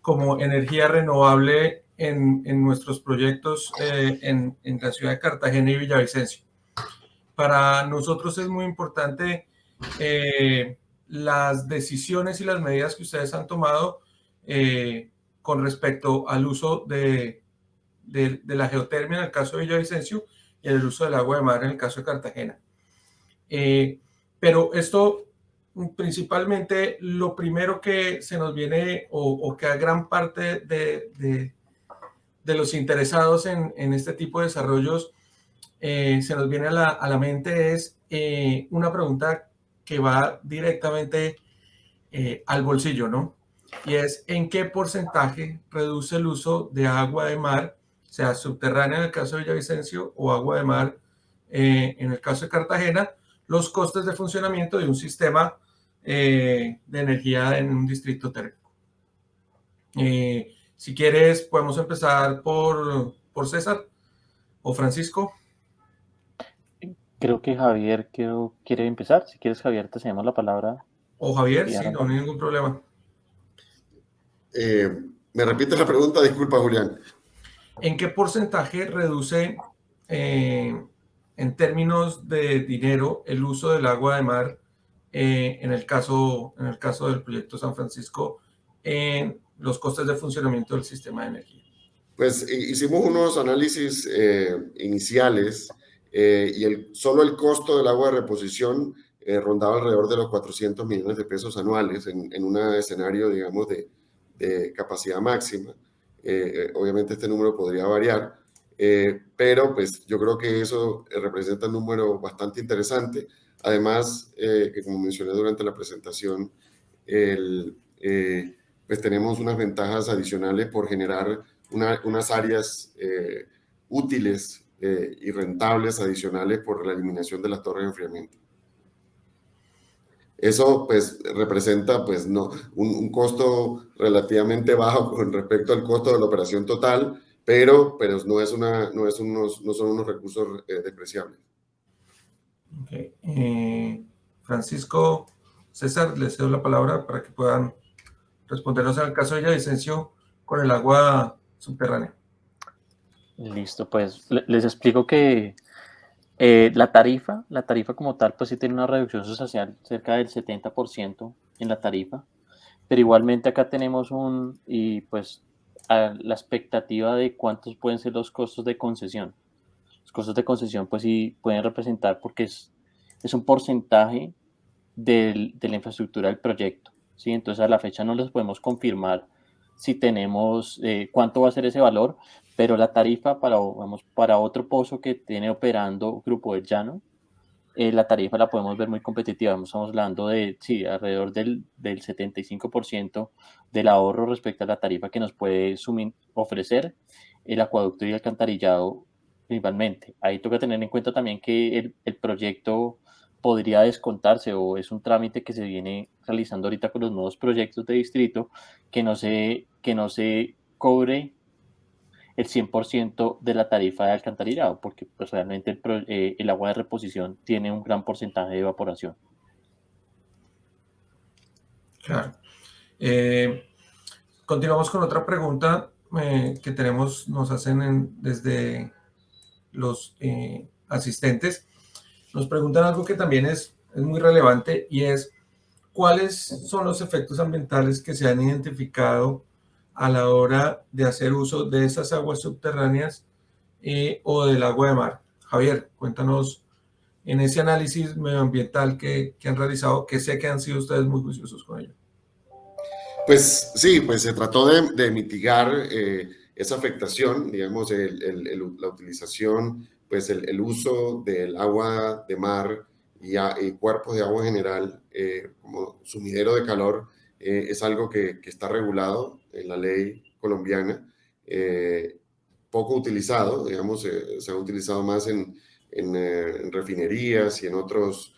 como energía renovable en nuestros proyectos en la ciudad de Cartagena y Villavicencio. Para nosotros es muy importante las decisiones y las medidas que ustedes han tomado con respecto al uso de la geotermia en el caso de Villavicencio y el uso del agua de mar en el caso de Cartagena. Pero esto principalmente lo primero que se nos viene o que a gran parte de los interesados en este tipo de desarrollos se nos viene a la mente es una pregunta que va directamente al bolsillo, ¿no? Y es ¿en qué porcentaje reduce el uso de agua de mar, sea subterránea en el caso de Villavicencio o agua de mar en el caso de Cartagena, los costes de funcionamiento de un sistema de energía en un distrito térmico? Si quieres, podemos empezar por César o Francisco. Creo que Javier quiere empezar. Si quieres, Javier, te cedemos la palabra. O Javier, sí, no hay ningún problema. ¿Me repites la pregunta? Disculpa, Julián. ¿En qué porcentaje reduce en términos de dinero el uso del agua de mar en el caso del proyecto San Francisco en los costes de funcionamiento del sistema de energía? Pues hicimos unos análisis iniciales y solo el costo del agua de reposición rondaba alrededor de los 400 millones de pesos anuales en un escenario, digamos, de capacidad máxima. Obviamente este número podría variar, pero pues yo creo que eso representa un número bastante interesante. Además, que como mencioné durante la presentación, pues tenemos unas ventajas adicionales por generar unas áreas útiles y rentables adicionales por la eliminación de las torres de enfriamiento. Eso pues representa pues no un costo relativamente bajo con respecto al costo de la operación total, pero no son unos recursos despreciables. Okay. Francisco, César, les cedo la palabra para que puedan respondernos en el caso de Villavicencio con el agua subterránea. Listo, pues les explico que la tarifa como tal, pues sí tiene una reducción sustancial cerca del 70% en la tarifa, pero igualmente acá tenemos la expectativa de cuántos pueden ser los costos de concesión. Los costos de concesión pues sí pueden representar porque es un porcentaje de la infraestructura del proyecto, ¿sí? Entonces a la fecha no les podemos confirmar si tenemos cuánto va a ser ese valor, pero la tarifa para otro pozo que tiene operando Grupo del Llano, la tarifa la podemos ver muy competitiva. Estamos hablando de, sí, alrededor del 75% del ahorro respecto a la tarifa que nos puede ofrecer el acueducto y el alcantarillado principalmente. Ahí toca tener en cuenta también que el proyecto podría descontarse o es un trámite que se viene realizando ahorita con los nuevos proyectos de distrito, que no se cobre el 100% de la tarifa de alcantarillado, porque pues, realmente el agua de reposición tiene un gran porcentaje de evaporación. Claro. Continuamos con otra pregunta que nos hacen desde los asistentes. Nos preguntan algo que también es muy relevante y es ¿cuáles son los efectos ambientales que se han identificado a la hora de hacer uso de esas aguas subterráneas o del agua de mar. Javier, cuéntanos en ese análisis medioambiental que han realizado, que sé que han sido ustedes muy juiciosos con ello. Pues sí, pues se trató de mitigar esa afectación, digamos, la utilización, pues el uso del agua de mar y cuerpos de agua en general como sumidero de calor es algo que está regulado en la ley colombiana, poco utilizado, digamos, se ha utilizado más en refinerías y en otros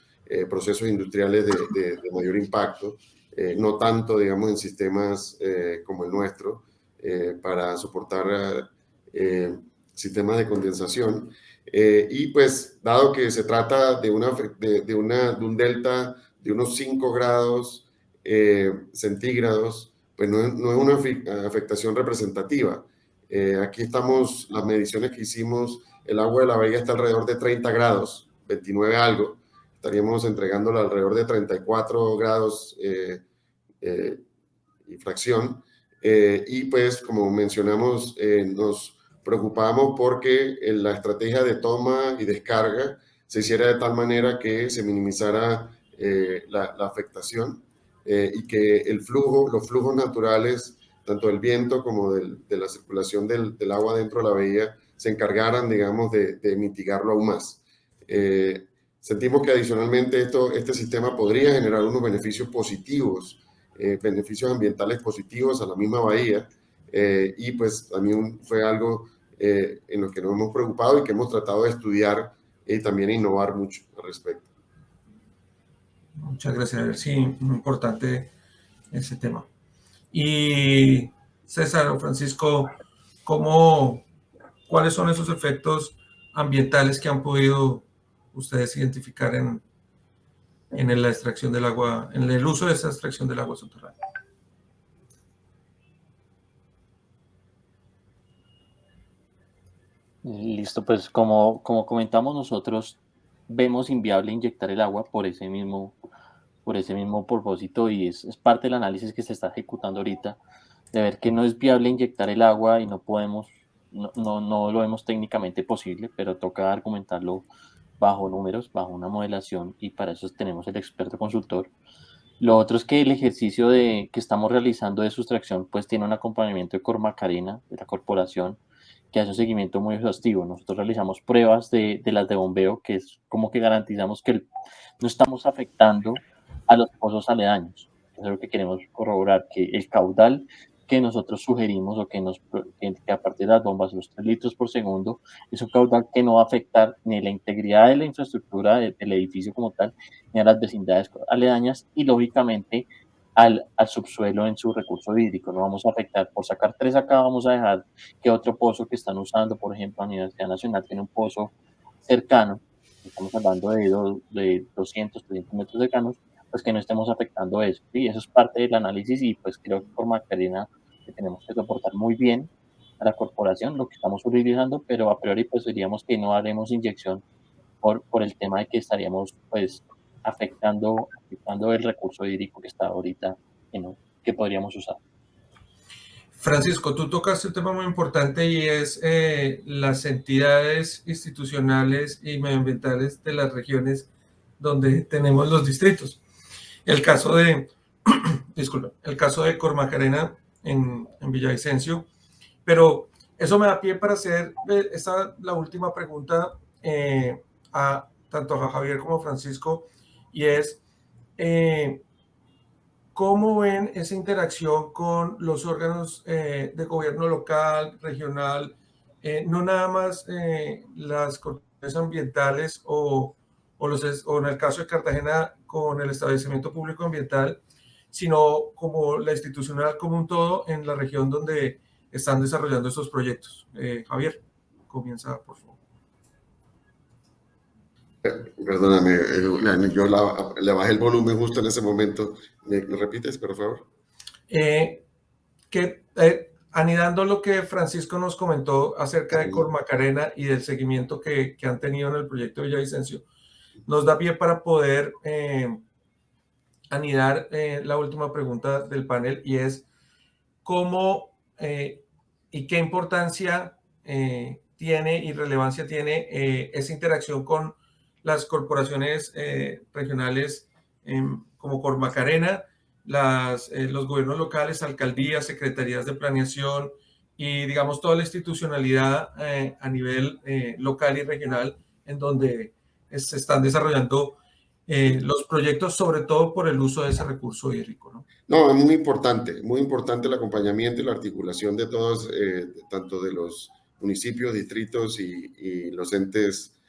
procesos industriales de mayor impacto. No tanto, digamos, en sistemas como el nuestro, para soportar sistemas de condensación. Y pues, dado que se trata de un delta de unos 5 grados centígrados, pues no es una afectación representativa. Aquí estamos, las mediciones que hicimos, el agua de la bahía está alrededor de 30 grados, 29 algo. Estaríamos entregándola alrededor de 34 grados y fracción. Y pues, como mencionamos, nos preocupamos porque la estrategia de toma y descarga se hiciera de tal manera que se minimizara la afectación y que los flujos naturales, tanto del viento como de la circulación del agua dentro de la bahía, se encargaran, digamos, de mitigarlo aún más. Sentimos que adicionalmente este sistema podría generar unos beneficios positivos, beneficios ambientales positivos a la misma bahía, y pues también fue algo en lo que nos hemos preocupado y que hemos tratado de estudiar y también innovar mucho al respecto. Muchas gracias. Sí, muy importante ese tema. Y César o Francisco, ¿cuáles son esos efectos ambientales que han podido ustedes identificar en la extracción del agua, en el uso de esa extracción del agua subterránea? Listo, pues como comentamos, nosotros vemos inviable inyectar el agua por ese mismo propósito, y es parte del análisis que se está ejecutando ahorita, de ver que no es viable inyectar el agua y no podemos, no lo vemos técnicamente posible, pero toca argumentarlo bajo números, bajo una modelación, y para eso tenemos el experto consultor. Lo otro es que el ejercicio que estamos realizando de sustracción pues tiene un acompañamiento de Cormacarena, de la corporación, que hace un seguimiento muy exhaustivo. Nosotros realizamos pruebas de las de bombeo, que es como que garantizamos que no estamos afectando a los pozos aledaños. Eso es lo que queremos corroborar, que el caudal que nosotros sugerimos, o que a partir de las bombas, los 3 litros por segundo, es un caudal que no va a afectar ni la integridad de la infraestructura del edificio como tal, ni a las vecindades aledañas, y lógicamente al subsuelo en su recurso hídrico. No vamos a afectar, por sacar 3 acá, vamos a dejar que otro pozo que están usando, por ejemplo, la Universidad Nacional tiene un pozo cercano, estamos hablando de 200, 300 metros cercanos, pues que no estemos afectando eso. Y eso es parte del análisis, y pues creo que por Magdalena que tenemos que soportar muy bien a la corporación lo que estamos utilizando, pero a priori pues diríamos que no haremos inyección por el tema de que estaríamos pues afectando el recurso hídrico que está ahorita, que podríamos usar. Francisco, tú tocaste un tema muy importante, y es las entidades institucionales y medioambientales de las regiones donde tenemos los distritos. El caso de, disculpa, el caso de Cormacarena en Villavicencio, pero eso me da pie para hacer la última pregunta tanto a Javier como a Francisco, y es ¿cómo ven esa interacción con los órganos de gobierno local, regional, no nada más las corporaciones ambientales o en el caso de Cartagena con el establecimiento público ambiental, sino como la institucional como un todo en la región donde están desarrollando estos proyectos? Javier, comienza, por favor. Perdóname, yo le bajé el volumen justo en ese momento. ¿Me repites, por favor? Anidando lo que Francisco nos comentó acerca de Cormacarena y del seguimiento que han tenido en el proyecto Villavicencio, nos da pie para poder anidar la última pregunta del panel, y es ¿cómo y qué importancia tiene y relevancia tiene esa interacción con las corporaciones regionales como Cormacarena, los gobiernos locales, alcaldías, secretarías de planeación y, digamos, toda la institucionalidad a nivel local y regional en donde se están desarrollando los proyectos, sobre todo por el uso de ese recurso hídrico, ¿no? No, es muy importante el acompañamiento y la articulación de todos, tanto de los municipios, distritos y los entes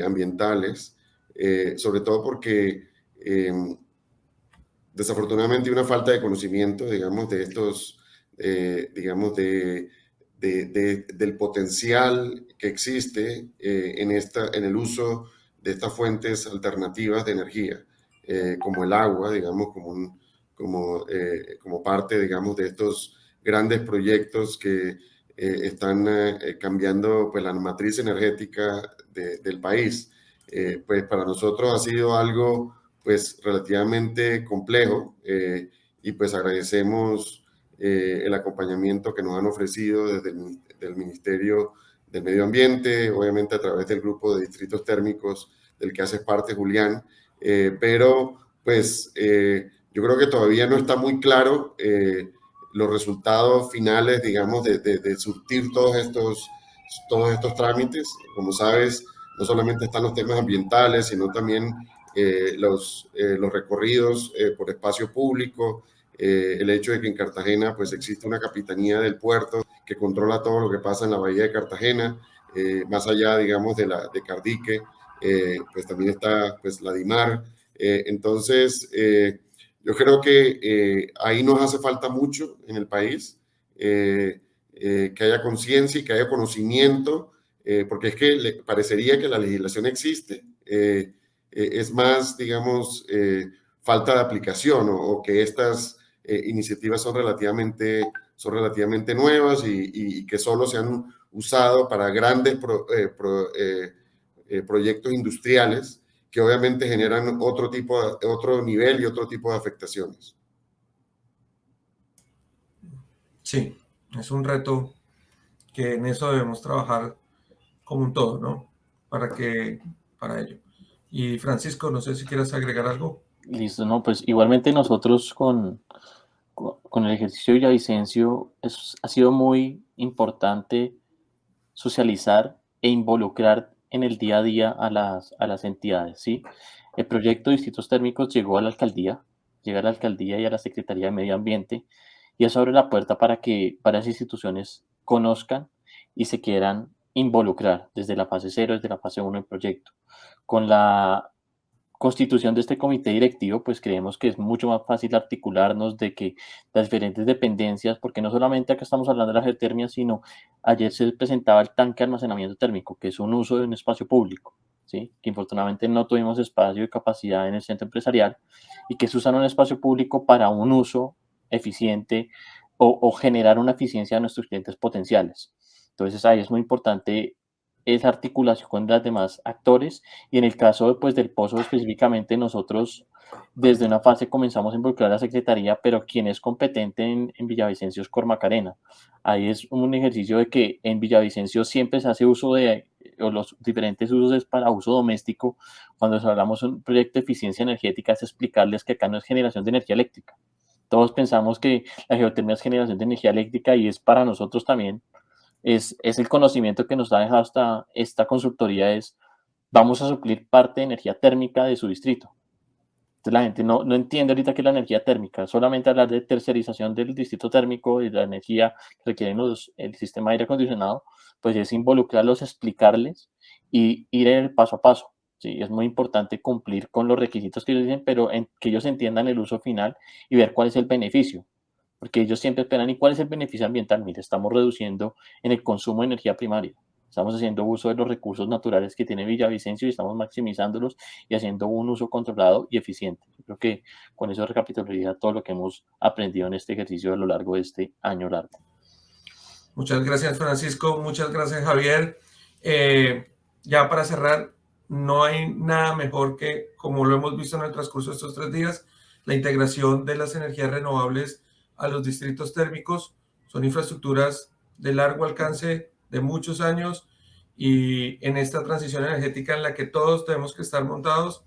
ambientales, sobre todo porque desafortunadamente hay una falta de conocimiento, digamos, de estos, digamos, del potencial que existe en el uso de estas fuentes alternativas de energía, como el agua, digamos, como parte, digamos, de estos grandes proyectos que están cambiando pues, la matriz energética del país. Pues para nosotros ha sido algo pues relativamente complejo y pues agradecemos el acompañamiento que nos han ofrecido desde el Ministerio del Medio Ambiente, obviamente a través del grupo de distritos térmicos del que hace parte Julián, pero pues yo creo que todavía no está muy claro los resultados finales, digamos, de surtir todos estos trámites. Como sabes, no solamente están los temas ambientales, sino también los recorridos por espacio público, el hecho de que en Cartagena pues existe una capitanía del puerto que controla todo lo que pasa en la bahía de Cartagena, más allá, digamos, de Cardique, pues también está pues la DIMAR. Entonces, yo creo que ahí nos hace falta mucho en el país, que haya conciencia y que haya conocimiento, porque es que parecería que la legislación existe, es más, digamos, falta de aplicación o que estas iniciativas son relativamente nuevas y que solo se han usado para grandes proyectos industriales que obviamente generan otro nivel y otro tipo de afectaciones. Sí, es un reto que en eso debemos trabajar como un todo, ¿no? Para ello. Y Francisco, no sé si quieres agregar algo. Listo, no, pues igualmente nosotros con el ejercicio de Villavicencio ha sido muy importante socializar e involucrar en el día a día a las entidades, ¿sí? El proyecto de distritos térmicos llega a la alcaldía y a la Secretaría de Medio Ambiente y eso abre la puerta para que varias instituciones conozcan y se quieran involucrar desde la fase 0, desde la fase 1 del proyecto. Con la constitución de este comité directivo, pues creemos que es mucho más fácil articularnos de que las diferentes dependencias, porque no solamente acá estamos hablando de la geotermia, sino ayer se presentaba el tanque de almacenamiento térmico, que es un uso de un espacio público, ¿sí? Que infortunadamente no tuvimos espacio y capacidad en el centro empresarial y que se usa en un espacio público para un uso eficiente o generar una eficiencia a nuestros clientes potenciales. Entonces ahí es muy importante esa articulación con los demás actores y en el caso pues, del pozo específicamente nosotros desde una fase comenzamos a involucrar a la Secretaría, pero quien es competente en Villavicencio es Cormacarena. Ahí es un ejercicio de que en Villavicencio siempre se hace uso o los diferentes usos es para uso doméstico. Cuando hablamos de un proyecto de eficiencia energética es explicarles que acá no es generación de energía eléctrica. Todos pensamos que la geotermia es generación de energía eléctrica y es para nosotros también. Es el conocimiento que nos ha dejado esta consultoría es, vamos a suplir parte de energía térmica de su distrito. Entonces la gente no entiende ahorita qué es la energía térmica, solamente hablar de tercerización del distrito térmico y la energía que requieren el sistema de aire acondicionado, pues es involucrarlos, explicarles y ir en el paso a paso. Sí, es muy importante cumplir con los requisitos que ellos dicen, pero que ellos entiendan el uso final y ver cuál es el beneficio. Porque ellos siempre esperan, ¿y cuál es el beneficio ambiental? Mire, estamos reduciendo en el consumo de energía primaria. Estamos haciendo uso de los recursos naturales que tiene Villavicencio y estamos maximizándolos y haciendo un uso controlado y eficiente. Yo creo que con eso recapitularía todo lo que hemos aprendido en este ejercicio a lo largo de este año largo. Muchas gracias, Francisco. Muchas gracias, Javier. Ya para cerrar, no hay nada mejor que, como lo hemos visto en el transcurso de estos 3 días, la integración de las energías renovables a los distritos térmicos. Son infraestructuras de largo alcance, de muchos años, y en esta transición energética en la que todos tenemos que estar montados,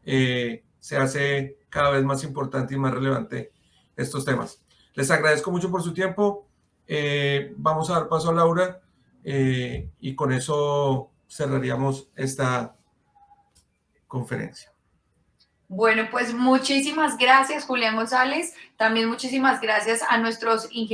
se hace cada vez más importante y más relevante estos temas. Les agradezco mucho por su tiempo. Vamos a dar paso a Laura y con eso cerraríamos esta conferencia. Bueno, pues muchísimas gracias, Julián González. También muchísimas gracias a nuestros ingenieros